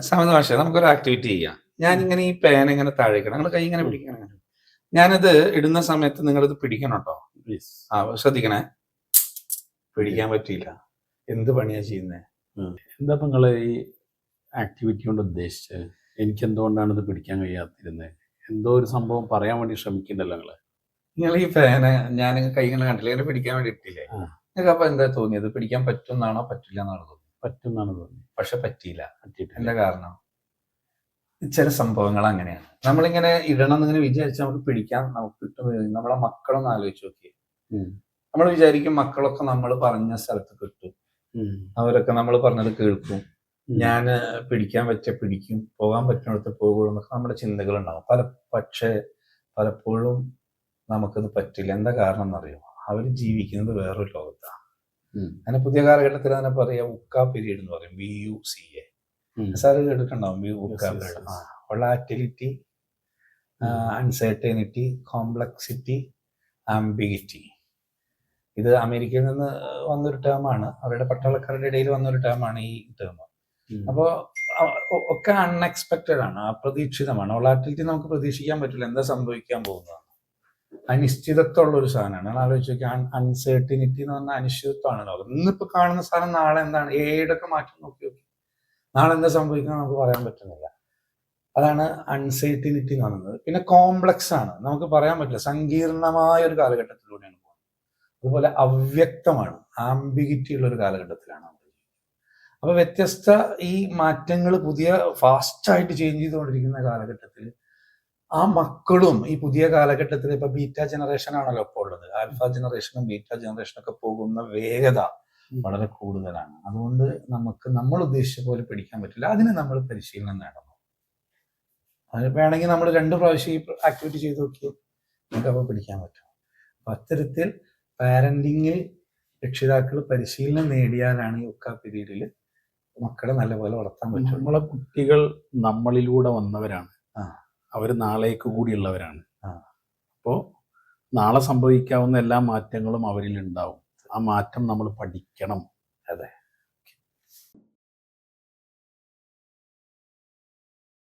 സമത മാഷേ നമുക്കൊരു ആക്ടിവിറ്റി ചെയ്യാം. ഞാനിങ്ങനെ ഈ പേന ഇങ്ങനെ താഴേക്കണം. നിങ്ങള് കൈ ഇങ്ങനെ പിടിക്കണം. ഞാനിത് ഇടുന്ന സമയത്ത് നിങ്ങളിത് പിടിക്കണം ട്ടോ. ശ്രദ്ധിക്കണേ. പിടിക്കാൻ പറ്റിയില്ല. എന്ത് പണിയാ ചെയ്യുന്നേ? എന്താ നിങ്ങള് ഈ ആക്ടിവിറ്റി കൊണ്ട് ഉദ്ദേശിച്ചത്? എനിക്ക് എന്തുകൊണ്ടാണ് ഇത് പിടിക്കാൻ കഴിയാതിരുന്നത്? എന്തോ ഒരു സംഭവം പറയാൻ വേണ്ടി ശ്രമിക്കണ്ടല്ലോ നിങ്ങള്. നിങ്ങൾ ഈ പേന ഞാൻ കൈ ഇങ്ങനെ കണ്ടില്ല, ഇങ്ങനെ പിടിക്കാൻ വേണ്ടി ഇട്ടില്ലേ? നിങ്ങൾക്ക് അപ്പൊ എന്താ തോന്നിയത്? പിടിക്കാൻ പറ്റുമെന്നാണോ പറ്റില്ല എന്നാണോ തോന്നി? പറ്റുമെന്നാണ് തോന്നി. പക്ഷെ പറ്റിയില്ല. എന്താ കാരണം? ചില സംഭവങ്ങൾ അങ്ങനെയാണ്. നമ്മളിങ്ങനെ ഇടണം എന്നിങ്ങനെ വിചാരിച്ച് നമുക്ക് പിടിക്കാൻ നമുക്ക് കിട്ടുന്നത്. നമ്മളെ മക്കളൊന്ന് ആലോചിച്ച് നോക്കി. നമ്മൾ വിചാരിക്കും മക്കളൊക്കെ നമ്മൾ പറഞ്ഞ സ്ഥലത്ത് കിട്ടും, അവരൊക്കെ നമ്മൾ പറഞ്ഞത് കേൾക്കും, ഞാൻ പിടിക്കാൻ പറ്റിയ പിടിക്കും, പോകാൻ പറ്റുന്നിടത്ത് പോകുള്ളൂ എന്നൊക്കെ നമ്മുടെ ചിന്തകൾ ഉണ്ടാവും. പക്ഷേ പലപ്പോഴും നമുക്കത് പറ്റില്ല. എന്താ കാരണം എന്നറിയോ? അവർ ജീവിക്കുന്നത് വേറൊരു ലോകത്താണ്. അങ്ങനെ പുതിയ കാലഘട്ടത്തിൽ തന്നെ പറയാം ഉക്ക പീരീഡ് എന്ന് പറയും. VUCA. സാറ് കേട്ടിട്ടുണ്ടാവും VUCA period. Volatility, uncertainty, complexity, ambiguity. ഇത് അമേരിക്കയിൽ നിന്ന് വന്നൊരു ടേമാണ്. അവരുടെ പട്ടാളക്കാരുടെ ഇടയിൽ വന്നൊരു ടേമാണ് ഈ ടേം. അപ്പോൾ ഒക്കെ അൺഎക്സ്പെക്റ്റഡ് ആണ്, അപ്രതീക്ഷിതമാണ്. വൊളാറ്റിലിറ്റി നമുക്ക് പ്രതീക്ഷിക്കാൻ പറ്റില്ല, എന്താ സംഭവിക്കാൻ പോകുന്നതാണ്. അനിശ്ചിതത്വമുള്ള ഒരു സാധനമാണ്. ആലോചിച്ച് നോക്കിയാൽ അൺസർട്ടിനിറ്റി എന്ന് പറഞ്ഞാൽ അനിശ്ചിതത്വമാണ് ലോകം. ഇന്നിപ്പോൾ കാണുന്ന സാധനം നാളെ എന്താണ്, ഏതൊക്കെ മാറ്റം നോക്കി നാളെ എന്താ സംഭവിക്കുന്നത് നമുക്ക് പറയാൻ പറ്റുന്നില്ല. അതാണ് അൺസർട്ടിനിറ്റി എന്ന് പറയുന്നത്. പിന്നെ കോംപ്ലക്സ് ആണ്, നമുക്ക് പറയാൻ പറ്റില്ല, സങ്കീർണമായ ഒരു കാലഘട്ടത്തിലൂടെയാണ് പോകുന്നത്. അതുപോലെ അവ്യക്തമാണ്, ആംബിഗിറ്റി ഉള്ള ഒരു കാലഘട്ടത്തിലാണ്. അപ്പൊ വ്യത്യസ്ത ഈ മാറ്റങ്ങൾ പുതിയ ഫാസ്റ്റായിട്ട് ചേഞ്ച് ചെയ്തുകൊണ്ടിരിക്കുന്ന കാലഘട്ടത്തിൽ ആ മക്കളും ഈ പുതിയ കാലഘട്ടത്തിൽ ഇപ്പൊ ബീറ്റ ജനറേഷൻ ആണല്ലോ ഇപ്പോൾ ഉള്ളത്. ആൽഫ ജനറേഷനും ബീറ്റ ജനറേഷനും ഒക്കെ പോകുന്ന വേഗത വളരെ കൂടുതലാണ്. അതുകൊണ്ട് നമുക്ക് നമ്മൾ ഉദ്ദേശിച്ച പോലെ പഠിക്കാൻ പറ്റില്ല. അതിന് നമ്മൾ പരിശീലനം നേടണം. അത് വേണമെങ്കിൽ നമ്മൾ 2 പ്രാവശ്യം ഈ ആക്ടിവിറ്റി ചെയ്ത് നോക്കിയാൽ നമുക്ക് അപ്പോൾ പഠിക്കാൻ പറ്റും. അപ്പൊ അത്തരത്തിൽ പാരന്റിങ്ങിൽ രക്ഷിതാക്കൾ പരിശീലനം നേടിയാലാണ് ഈ ഉക്ക പീരീഡിൽ മക്കളെ നല്ലപോലെ വളർത്താൻ പറ്റും. നമ്മളെ കുട്ടികൾ നമ്മളിലൂടെ വന്നവരാണ്, അവർ നാളേക്ക് കൂടിയുള്ളവരാണ്. അപ്പോൾ നാളെ സംഭവിക്കാവുന്ന എല്ലാ മാറ്റങ്ങളും അവരിൽ ഉണ്ടാവും. ആ മാറ്റം നമ്മൾ പഠിക്കണം. അതെ.